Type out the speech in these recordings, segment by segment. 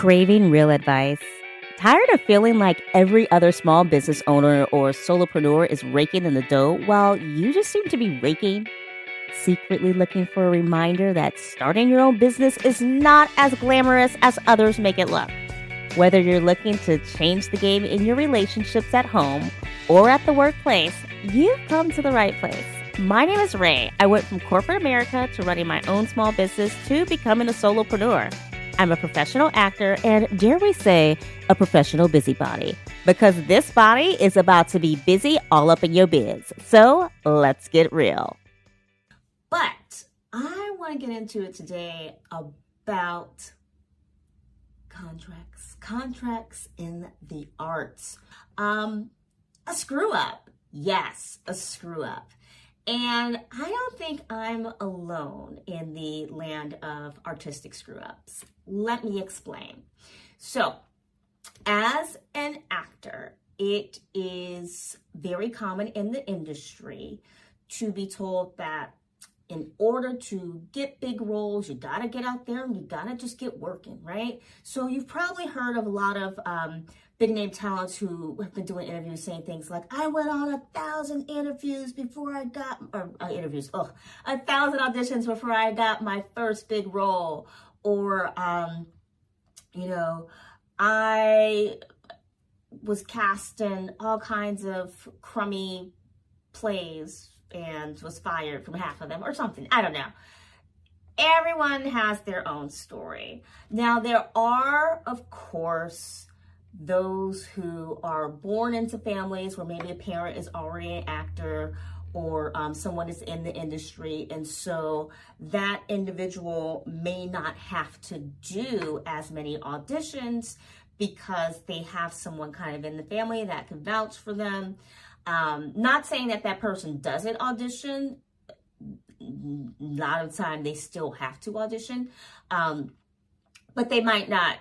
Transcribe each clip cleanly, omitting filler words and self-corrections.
Craving real advice? Tired of feeling like every other small business owner or solopreneur is raking in the dough while you just seem to be raking? Secretly looking for a reminder that starting your own business is not as glamorous as others make it look. Whether you're looking to change the game in your relationships at home or at the workplace, you've come to the right place. My name is Ray. I went from corporate America to running my own small business to becoming a solopreneur. I'm a professional actor and, dare we say, a professional busybody. Because this body is about to be busy all up in your biz. So let's get real. But I want to get into it today about contracts in the arts. A screw up. Yes, a screw up. And I don't think I'm alone in the land of artistic screw-ups. Let me explain. So, as an actor, it is very common in the industry to be told that in order to get big roles, you gotta get out there and you gotta just get working, right? So you've probably heard of a lot of big name talents who have been doing interviews saying things like, I went on 1,000 interviews before I got, 1,000 auditions before I got my first big role. Or, I was cast in all kinds of crummy plays and was fired from half of them or something. I don't know. Everyone has their own story. Now, there are, of course, those who are born into families where maybe a parent is already an actor or someone is in the industry. And so that individual may not have to do as many auditions because they have someone kind of in the family that can vouch for them. Not saying that that person doesn't audition. A lot of the time they still have to audition. But they might not,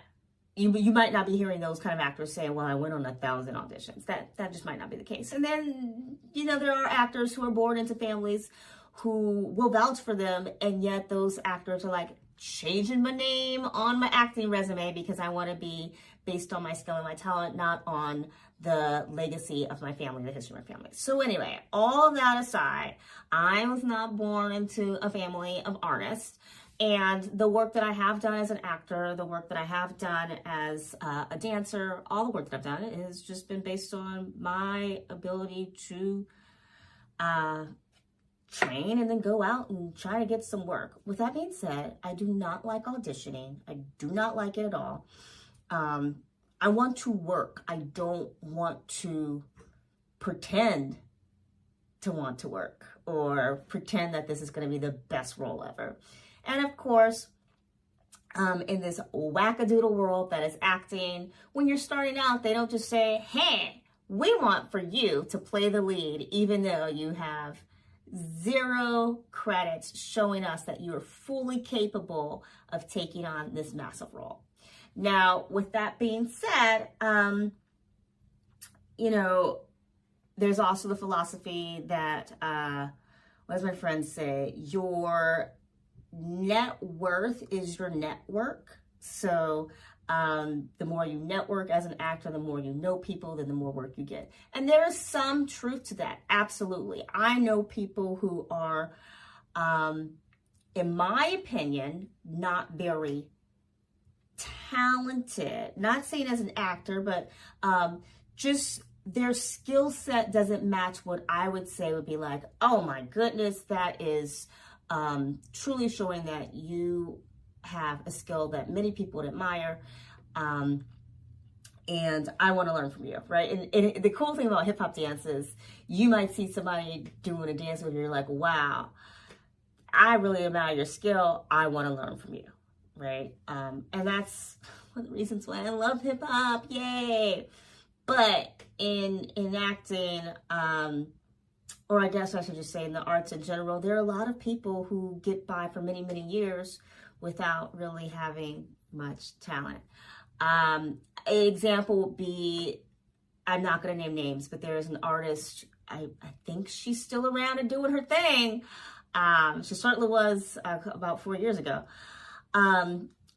you might not be hearing those kind of actors saying, well, I went on 1,000 auditions. That just might not be the case. And then, there are actors who are born into families who will vouch for them. And yet those actors are like, changing my name on my acting resume because I want to be based on my skill and my talent, not on the legacy of my family, the history of my family. So anyway, all of that aside, I was not born into a family of artists. And the work that I have done as an actor, the work that I have done as a dancer, all the work that I've done has just been based on my ability to train and then go out and try to get some work. With that being said, I do not like auditioning. I do not like it at all. I want to work. I don't want to pretend to want to work or pretend that this is going to be the best role ever. And of course, in this wackadoodle world that is acting, when you're starting out, they don't just say, hey, we want for you to play the lead, even though you have 0 credits showing us that you are fully capable of taking on this massive role. Now, with that being said, there's also the philosophy that, what does my friend say? Your net worth is your network. So the more you network as an actor, the more you know people, then the more work you get. And there is some truth to that. Absolutely. I know people who are, in my opinion, not very talented. Not saying as an actor, but just their skill set doesn't match what I would say would be like, oh my goodness, that is truly showing that you have a skill that many people would admire, and I want to learn from you, right? And the cool thing about hip-hop dance is you might see somebody doing a dance where you're like, wow, I really admire your skill. I want to learn from you, right? And that's one of the reasons why I love hip-hop, yay! But in acting, or I guess I should just say in the arts in general, there are a lot of people who get by for many, many years without really having much talent. An example would be, I'm not going to name names, but there is an artist, I think she's still around and doing her thing. She certainly was about 4 years ago,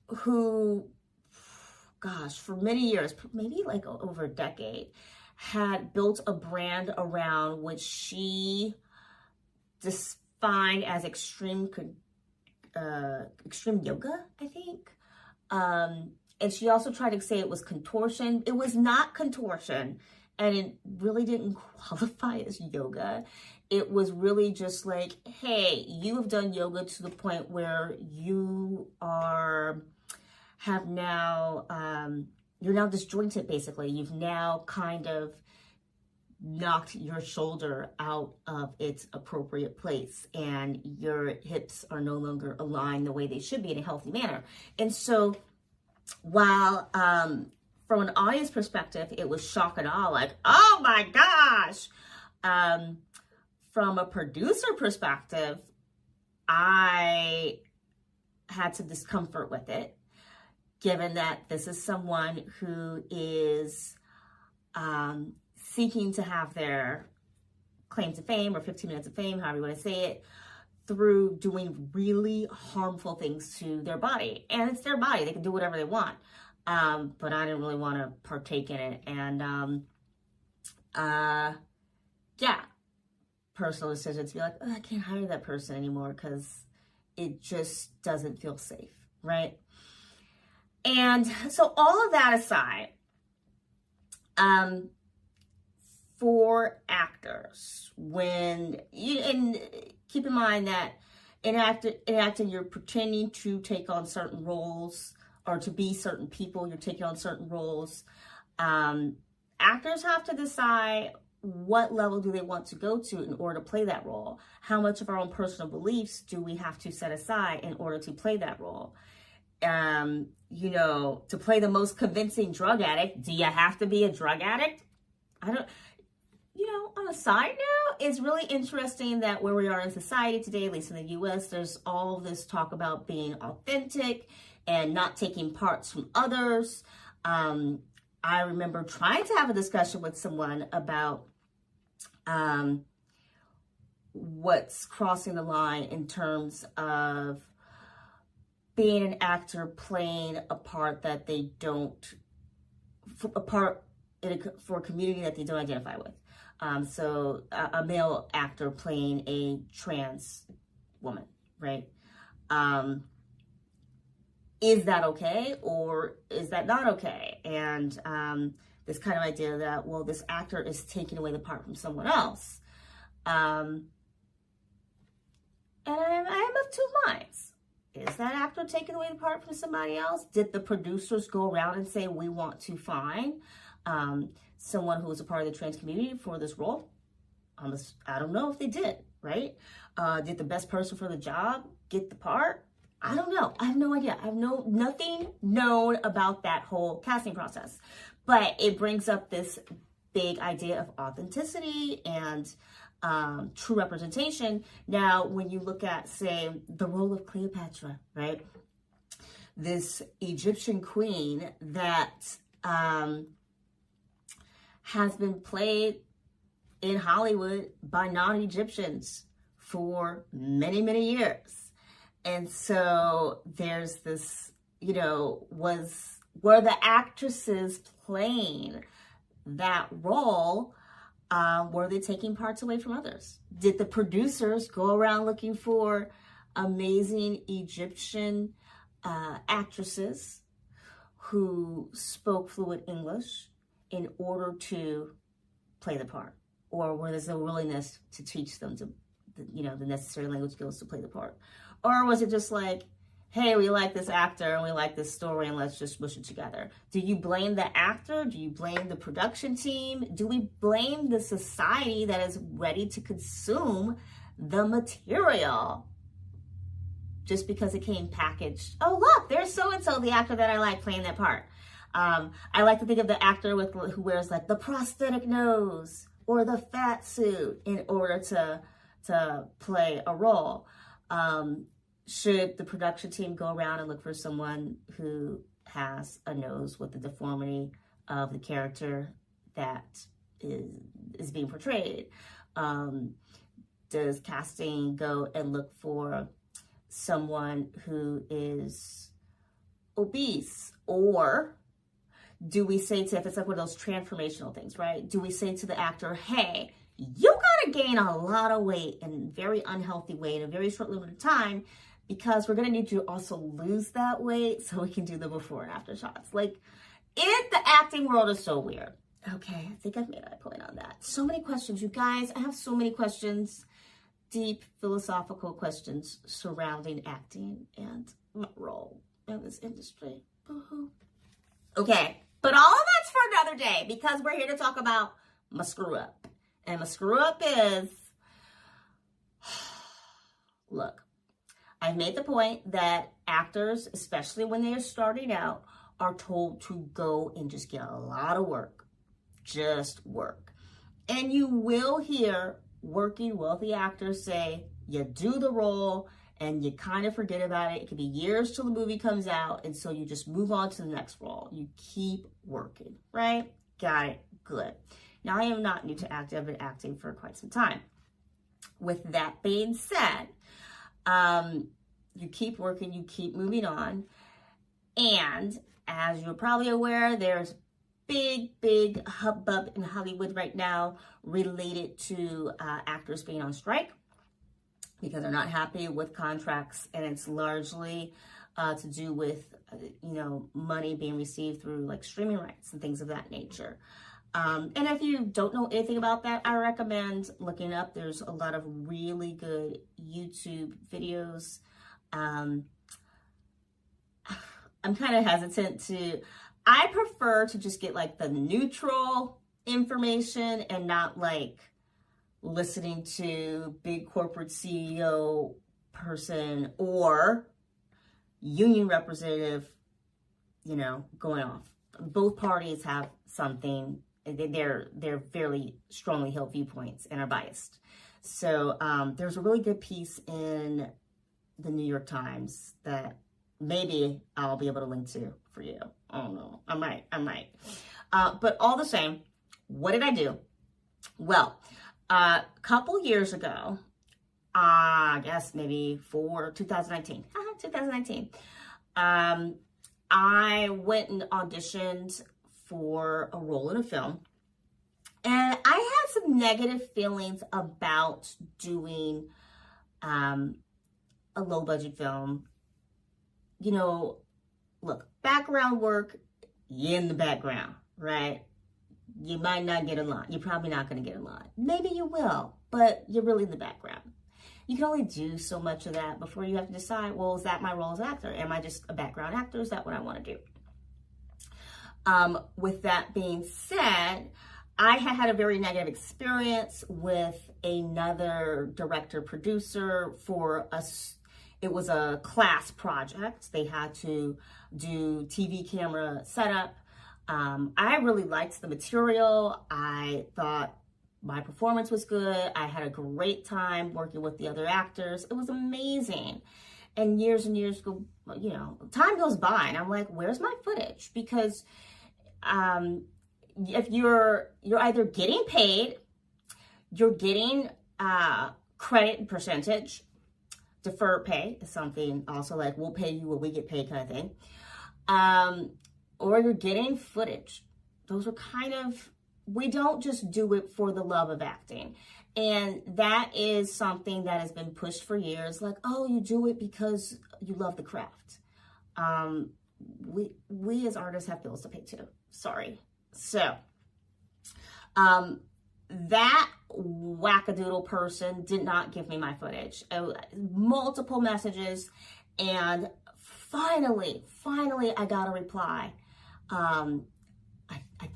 who gosh, for many years, maybe like over a decade, had built a brand around which she defined as extreme yoga, I think. And she also tried to say it was contortion. It was not contortion, and it really didn't qualify as yoga. It was really just like, hey, you have done yoga to the point where you have now, you're now disjointed, basically. You've now kind of knocked your shoulder out of its appropriate place, and your hips are no longer aligned the way they should be in a healthy manner. And so while from an audience perspective, it was shock and awe, like, oh my gosh. From a producer perspective, I had some discomfort with it, given that this is someone who is seeking to have their claim to fame or 15 minutes of fame, however you want to say it, through doing really harmful things to their body. And it's their body. They can do whatever they want. But I didn't really want to partake in it. And yeah, personal decision to be like, oh, I can't hire that person anymore because it just doesn't feel safe, right? And so all of that aside, for actors, when you, and keep in mind that in acting, you're pretending to take on certain roles or to be certain people, you're taking on certain roles. Actors have to decide what level do they want to go to in order to play that role. How much of our own personal beliefs do we have to set aside in order to play that role? You know, to play the most convincing drug addict, do you have to be a drug addict? You know, on a side note, it's really interesting that where we are in society today, at least in the US, there's all this talk about being authentic and not taking parts from others. I remember trying to have a discussion with someone about what's crossing the line in terms of being an actor playing a part that they don't, for a community that they don't identify with. So a male actor playing a trans woman, right? Is that okay, or is that not okay? And this kind of idea that, well, this actor is taking away the part from someone else. And I'm of two minds. Is that actor taking away the part from somebody else? Did the producers go around and say, we want to find someone who was a part of the trans community for this role? I don't know if they did, right? Did the best person for the job get the part? I don't know. I have no idea. I have nothing known about that whole casting process. But it brings up this big idea of authenticity and true representation. Now, when you look at, say, the role of Cleopatra, right? This Egyptian queen that has been played in Hollywood by non-Egyptians for many, many years. And so there's this, you know, were the actresses playing that role, were they taking parts away from others? Did the producers go around looking for amazing Egyptian actresses who spoke fluent English in order to play the part? Or were there a willingness to teach them to, you know, the necessary language skills to play the part? Or was it just like, hey, we like this actor and we like this story and let's just mush it together? Do you blame the actor? Do you blame the production team? Do we blame the society that is ready to consume the material just because it came packaged? Oh, look, there's so-and-so, the actor that I like playing that part. I like to think of the actor who wears like the prosthetic nose or the fat suit in order to play a role. Should the production team go around and look for someone who has a nose with the deformity of the character that is being portrayed? Does casting go and look for someone who is obese or Do we say to, if it's like one of those transformational things, right? Do we say to the actor, hey, you got to gain a lot of weight in a very unhealthy way in a very short limited time, because we're going to need you to also lose that weight so we can do the before and after shots. Like, the acting world is so weird. Okay, I think I've made my point on that. So many questions, you guys. I have so many questions, deep philosophical questions surrounding acting and my role in this industry. Okay, but all of that's for another day, because we're here to talk about my screw up. And my screw up is, look, I've made the point that actors, especially when they're starting out, are told to go and just get a lot of work. Just work. And you will hear working wealthy actors say, you do the role and you kind of forget about it. It could be years till the movie comes out, and so you just move on to the next role. You keep working, right? Got it. Good. Now, I am not new to acting. I've been acting for quite some time. With that being said, you keep working, you keep moving on. And as you're probably aware, there's big hubbub in Hollywood right now related to actors being on strike because they're not happy with contracts, and it's largely to do with money being received through like streaming rights and things of that nature. And if you don't know anything about that, I recommend looking up. There's a lot of really good YouTube videos. I'm kind of hesitant to, I prefer to just get like the neutral information and not like listening to big corporate CEO person or union representative, going off. Both parties have something, they're fairly strongly held viewpoints and are biased. So there's a really good piece in the New York Times that maybe I'll be able to link to for you. I don't know. I might. But all the same, what did I do? Well, a couple years ago, I guess maybe for 2019, I went and auditioned for a role in a film. And I had some negative feelings about doing a low budget film. Look, background work, you're in the background, right? You might not get a line. You're probably not going to get a line. Maybe you will, but you're really in the background. You can only do so much of that before you have to decide, well, is that my role as an actor? Am I just a background actor? Is that what I want to do? With that being said, I had a very negative experience with another director producer for it was a class project. They had to do TV camera setup. I really liked the material. I thought my performance was good. I had a great time working with the other actors. It was amazing. And years go, time goes by and I'm like, where's my footage? Because if you're either getting paid, you're getting credit and percentage. Deferred pay is something also like we'll pay you when we get paid kind of thing. Or you're getting footage. Those are kind of, we don't just do it for the love of acting. And that is something that has been pushed for years. Like, oh, you do it because you love the craft. We as artists have bills to pay too. Sorry. So, that wackadoodle person did not give me my footage. Multiple messages, and finally, I got a reply. I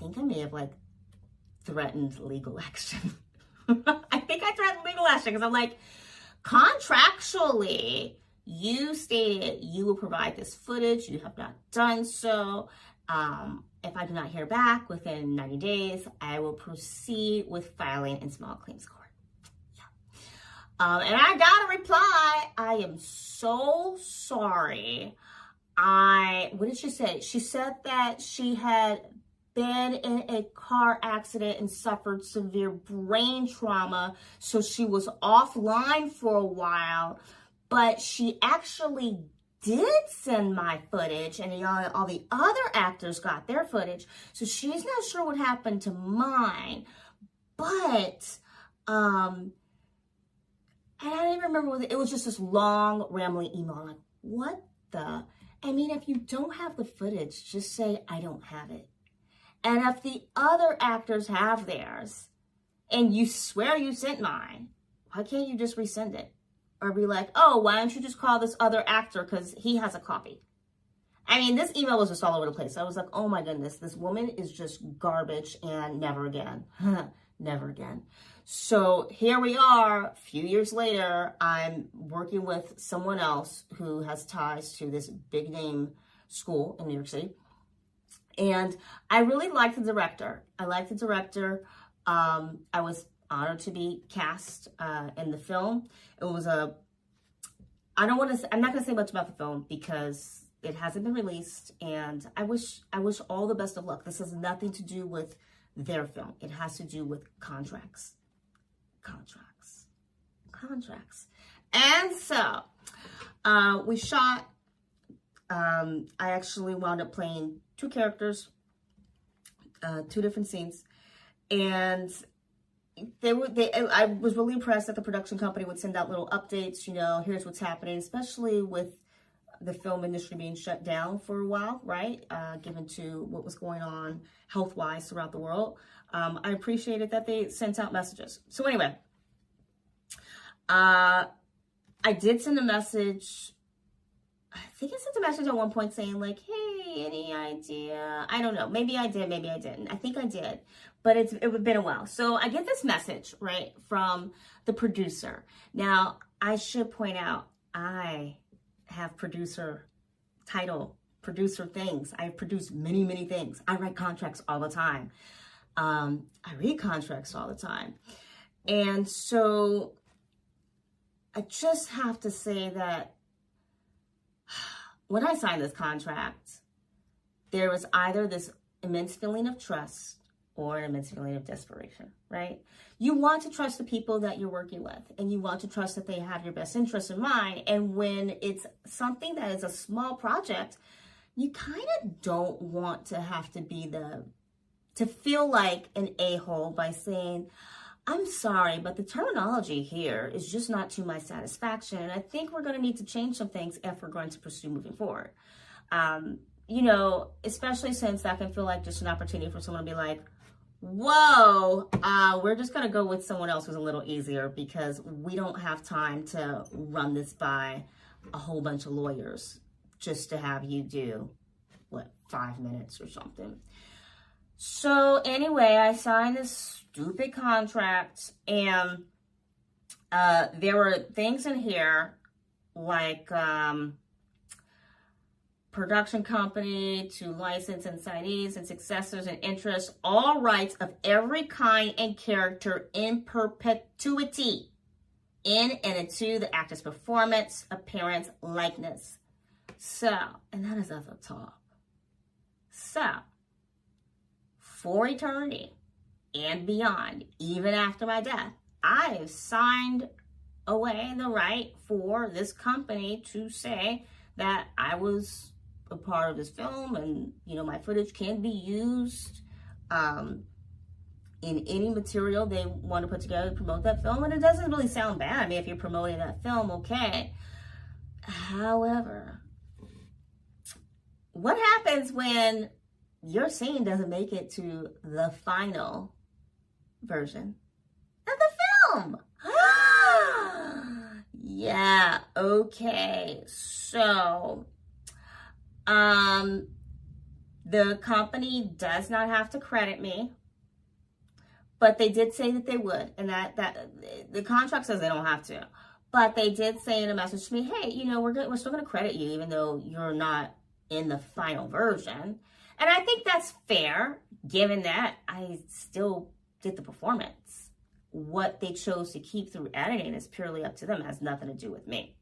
think I may have like threatened legal action. I think I threatened legal action because I'm like, contractually, you stated you will provide this footage. You have not done so. If I do not hear back within 90 days, I will proceed with filing in small claims court. Yeah. And I got a reply. I am so sorry. What did she say? She said that she had been in a car accident and suffered severe brain trauma. So she was offline for a while, but she actually did send my footage, and all the other actors got their footage. So she's not sure what happened to mine. But, and I don't even remember what it was, just this long, rambling email. I'm like, what the? I mean, if you don't have the footage, just say, I don't have it. And if the other actors have theirs, and you swear you sent mine, why can't you just resend it? Or be like, oh, why don't you just call this other actor because he has a copy? I mean, this email was just all over the place. I was like, oh my goodness, this woman is just garbage, and never again. Never again. So here we are, a few years later, I'm working with someone else who has ties to this big name school in New York City. And I really liked the director. I liked the director. I was honored to be cast in the film. It was I'm not going to say much about the film because it hasn't been released, and I wish all the best of luck. This has nothing to do with their film. It has to do with contracts. And so we shot. I actually wound up playing two characters, two different scenes, and I was really impressed that the production company would send out little updates, here's what's happening, especially with the film industry being shut down for a while, right? Given to what was going on health-wise throughout the world. I appreciated that they sent out messages. So anyway, I did send a message. I think I sent a message at one point saying like, hey, any idea? I don't know. Maybe I did, maybe I didn't. I think I did, but it's been a while. So I get this message, right, from the producer. Now, I should point out, I have producer things. I've produced many, many things. I write contracts all the time. I read contracts all the time. And so I just have to say that when I signed this contract, there was either this immense feeling of trust or an immense feeling of desperation, right? You want to trust the people that you're working with, and you want to trust that they have your best interests in mind. And when it's something that is a small project, you kind of don't want to have to feel like an a-hole by saying, I'm sorry, but the terminology here is just not to my satisfaction. And I think we're going to need to change some things if we're going to pursue moving forward. Especially since that can feel like just an opportunity for someone to be like, whoa, we're just going to go with someone else who's a little easier because we don't have time to run this by a whole bunch of lawyers just to have you do, 5 minutes or something. So anyway, I signed this stupid contract, and there were things in here like production company to license insignees and successors and interests, all rights of every kind and character in perpetuity in and to the actor's performance, appearance, likeness. So, and that is at the top. So, for eternity and beyond, even after my death, I have signed away the right for this company to say that I was a part of this film, and my footage can be used in any material they want to put together to promote that film. And it doesn't really sound bad. I mean, if you're promoting that film, okay. However, what happens when your scene doesn't make it to the final version of the film? Yeah, okay. So, the company does not have to credit me, but they did say that they would, and that the contract says they don't have to. But they did say in a message to me, hey, we're still going to credit you even though you're not in the final version. And I think that's fair, given that I still did the performance. What they chose to keep through editing is purely up to them. It has nothing to do with me.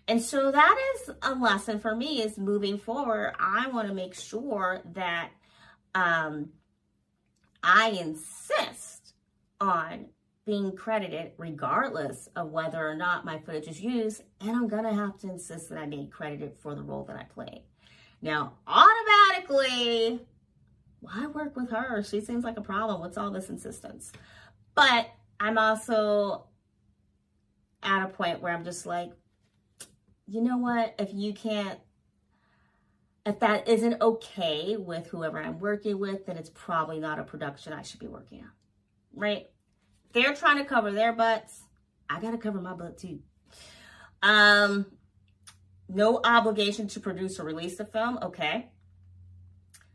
And so that is a lesson for me, is moving forward, I want to make sure that I insist on being credited regardless of whether or not my footage is used, and I'm gonna have to insist that I be credited for the role that I played. Now, automatically, why work with her? She seems like a problem. What's all this insistence? But I'm also at a point where I'm just like, you know what? If that isn't okay with whoever I'm working with, then it's probably not a production I should be working on, right? They're trying to cover their butts. I got to cover my butt too. No obligation to produce or release the film. Okay.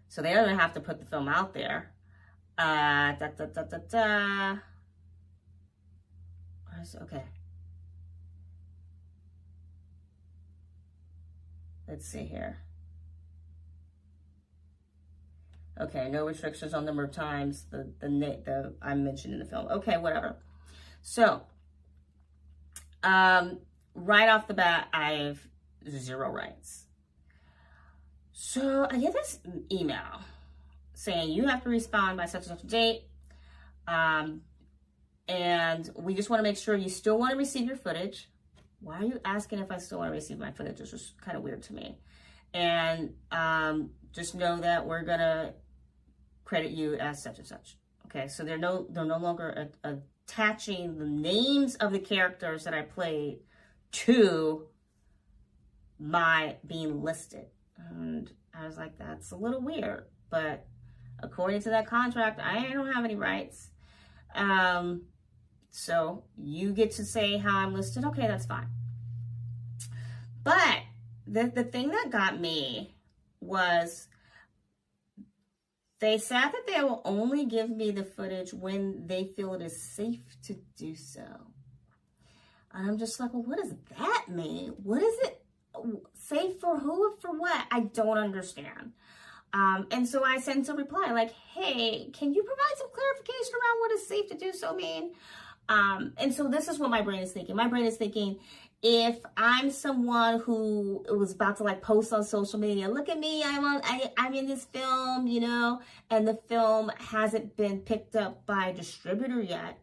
So they're going to have to put the film out there. Okay. Let's see here. Okay, no restrictions on number of times the I'm mentioned in the film. Okay, whatever. So, right off the bat, I have 0 rights. So I get this email saying you have to respond by such and such a date, and we just want to make sure you still want to receive your footage. Why are you asking if I still want to receive my footage? It's just kind of weird to me. And just know that we're gonna credit you as such and such. Okay, so they're no longer attaching the names of the characters that I played to my being listed. And I was like, that's a little weird, but according to that contract, I don't have any rights. So you get to say how I'm listed. Okay, that's fine. But the thing that got me was they said that they will only give me the footage when they feel it is safe to do so. And I'm just like, well, what does that mean? What is it? Safe for who? For what? I don't understand. And so I sent a reply like, hey, can you provide some clarification around what does safe to do so mean? And so this is what my brain is thinking. My brain is thinking, if I'm someone who was about to like post on social media, look at me, I'm in this film, you know, and the film hasn't been picked up by a distributor yet.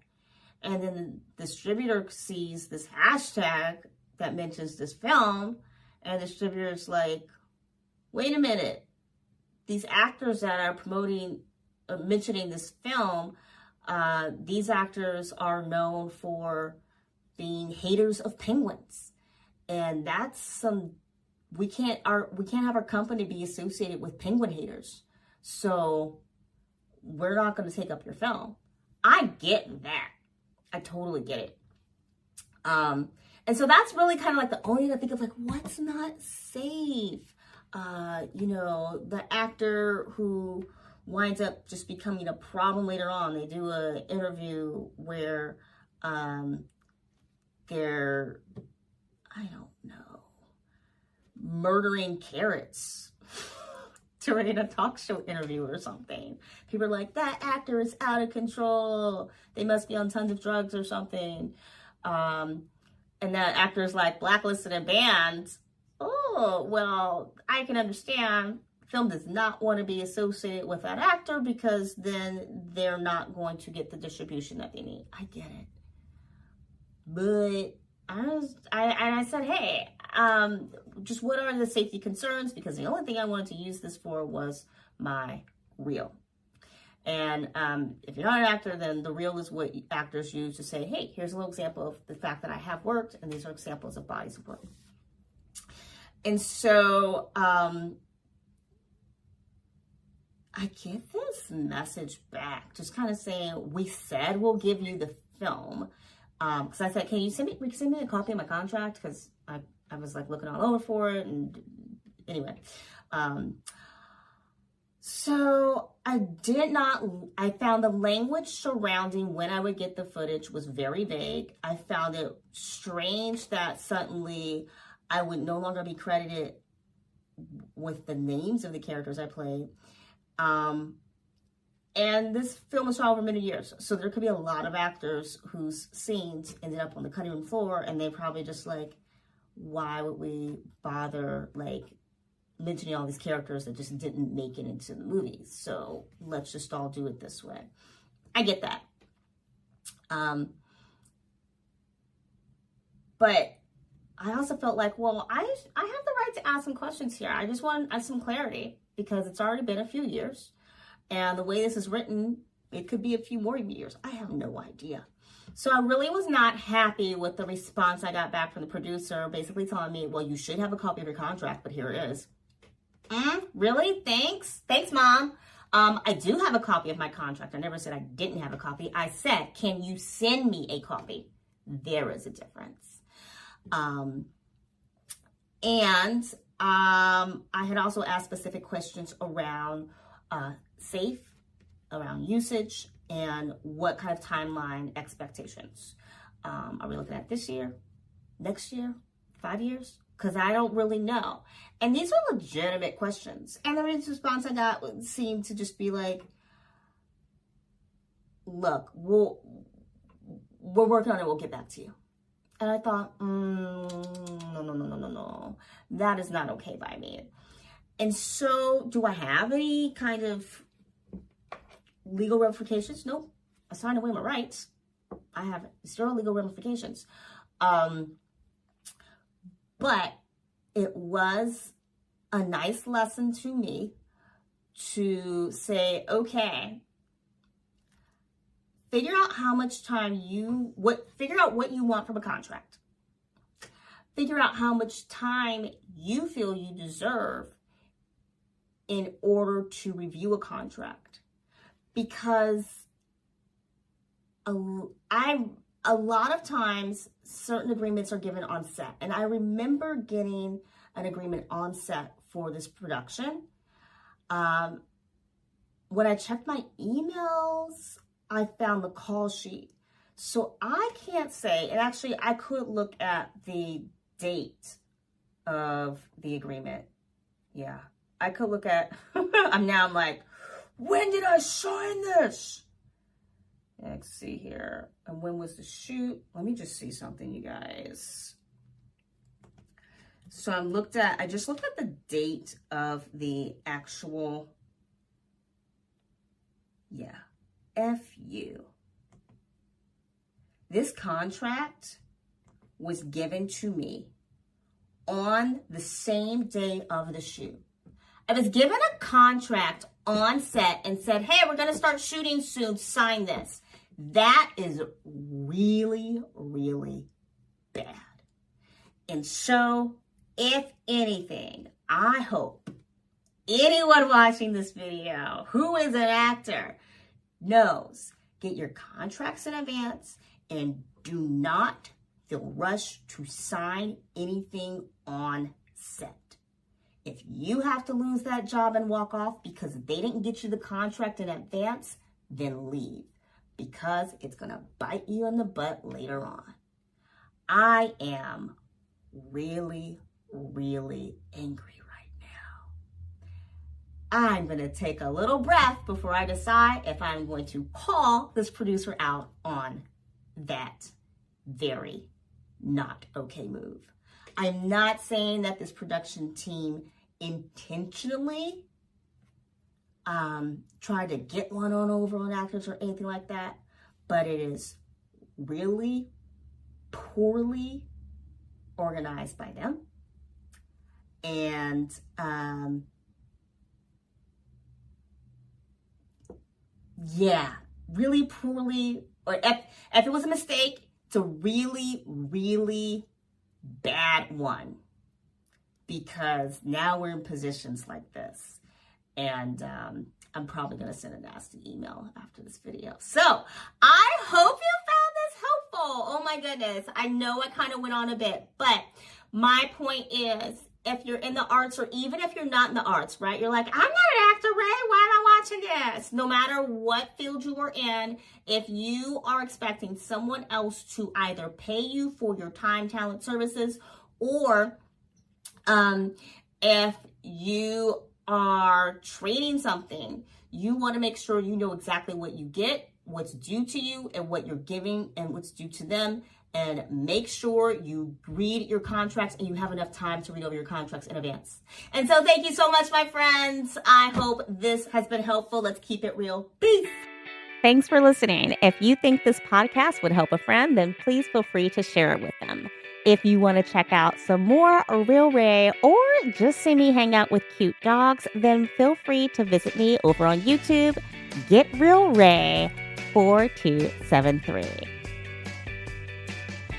And then the distributor sees this hashtag that mentions this film, and the distributor's like, wait a minute, these actors that are mentioning this film, these actors are known for being haters of penguins, and that's we can't have our company be associated with penguin haters, so we're not going to take up your film. I get that. I totally get it. And so that's really kind of like the only thing I think of, like, what's not safe? You know, the actor who winds up just becoming a problem later on. They do an interview where they're, I don't know, murdering carrots during a talk show interview or something. People are like, that actor is out of control. They must be on tons of drugs or something. And that actor is like blacklisted and banned. Oh, well, I can understand. Film does not want to be associated with that actor because then they're not going to get the distribution that they need. I get it. But I said, hey, just what are the safety concerns? Because the only thing I wanted to use this for was my reel. And if you're not an actor, then the reel is what actors use to say, hey, here's a little example of the fact that I have worked, and these are examples of bodies of work. And so I get this message back, just kind of saying, we said we'll give you the film. Because I said, can you send me a copy of my contract? Because I was like looking all over for it. And anyway, so I found the language surrounding when I would get the footage was very vague. I found it strange that suddenly I would no longer be credited with the names of the characters I played. And this film was shot over many years, so there could be a lot of actors whose scenes ended up on the cutting room floor, and they probably just like, why would we bother like mentioning all these characters that just didn't make it into the movies? So let's just all do it this way. I get that. Um, but I also felt like, well, I have the right to ask some questions here. I just want some clarity because it's already been a few years. And the way this is written, it could be a few more years. I have no idea. So I really was not happy with the response I got back from the producer, basically telling me, well, you should have a copy of your contract, but here it is. Really? Thanks. Thanks, Mom. I do have a copy of my contract. I never said I didn't have a copy. I said, can you send me a copy? There is a difference. I had also asked specific questions around safe, around usage, and what kind of timeline expectations. Are we looking at this year, next year, 5 years? Because I don't really know. And these are legitimate questions. And the response I got seemed to just be like, look, we're working on it, we'll get back to you. And I thought, no. That is not okay by me. And so, do I have any kind of legal ramifications? No. I signed away my rights. I have zero legal ramifications. But it was a nice lesson to me to say, okay, figure out how much time figure out what you want from a contract. Figure out how much time you feel you deserve in order to review a contract. Because a lot of times, certain agreements are given on set. And I remember getting an agreement on set for this production. When I checked my emails, I found the call sheet. So I can't say, and actually I could look at the date of the agreement. Yeah, I could look at, I'm like, when did I sign this? Let's see here. And when was the shoot? Let me just see something, you guys. So I just looked at the date of the actual, FU. This contract was given to me on the same day of the shoot. I was given a contract on set and said, hey, we're going to start shooting soon, sign this. That is really, really bad. And so, if anything, I hope anyone watching this video who is an actor knows, get your contracts in advance and do not feel rushed to sign anything on set. If you have to lose that job and walk off because they didn't get you the contract in advance, then leave, because it's going to bite you in the butt later on. I am really, really angry right now. I'm going to take a little breath before I decide if I'm going to call this producer out on that very not okay move. I'm not saying that this production team intentionally try to get one on over on actors or anything like that, but it is really poorly organized by them. And really poorly, or if it was a mistake, it's a really, really bad one, because now we're in positions like this. And I'm probably going to send a nasty email after this video. So I hope you found this helpful. Oh my goodness. I know I kind of went on a bit, but my point is, if you're in the arts, or even if you're not in the arts, right? You're like, I'm not an actor, Ray. Why am I watching this? No matter what field you are in, if you are expecting someone else to either pay you for your time, talent, services, or if you are trading something, you want to make sure you know exactly what you get, what's due to you, and what you're giving and what's due to them. And make sure you read your contracts and you have enough time to read over your contracts in advance. And so thank you so much, my friends. I hope this has been helpful. Let's keep it real. Peace. Thanks for listening. If you think this podcast would help a friend, then please feel free to share it with them. If you want to check out some more Real Ray or just see me hang out with cute dogs, then feel free to visit me over on YouTube. Get Real Ray 4273.